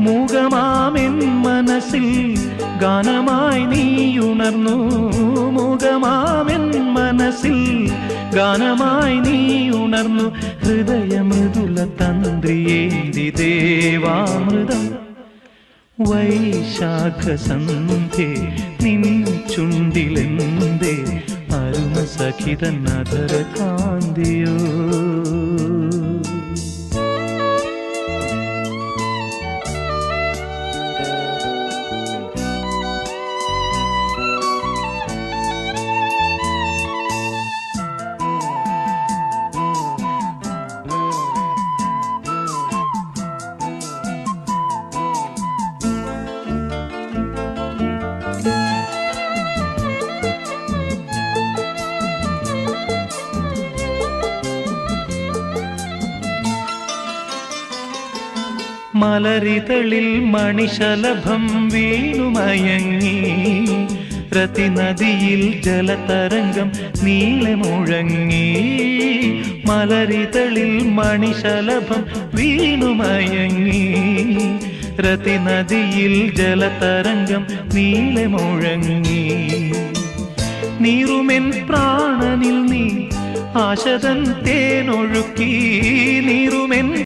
മൂകമാമെൻ മനസ്സിൽ ഗാനമായി നീയുണർന്നു. മൂകമാമെൻ മനസ്സിൽ ഗാനമായി നീയുണർന്നു. ഹൃദയമൃദുല തന്ത്രിയേന്തി ദേവാമൃതം വൈശാഖസന്ധ്യേ നിൻ ചുണ്ടിലെന്തേ അരുണ സഖിതൻ അധര കാന്തിയോ. മലരിതളിൽ മണിശലഭം വീണുമയങ്ങി. രതിനദിയിൽ ജലതരംഗം നീളെ മുഴങ്ങി. മലരിതളിൽ മണിശലഭം വീണുമയങ്ങി. രതിനദിയിൽ ജലതരംഗം നീളെ മുഴങ്ങി. നീറുമെൻ പ്രാണനിൽ നീ ആശതൻ തേനൊഴുക്കി. നീറുമെൻ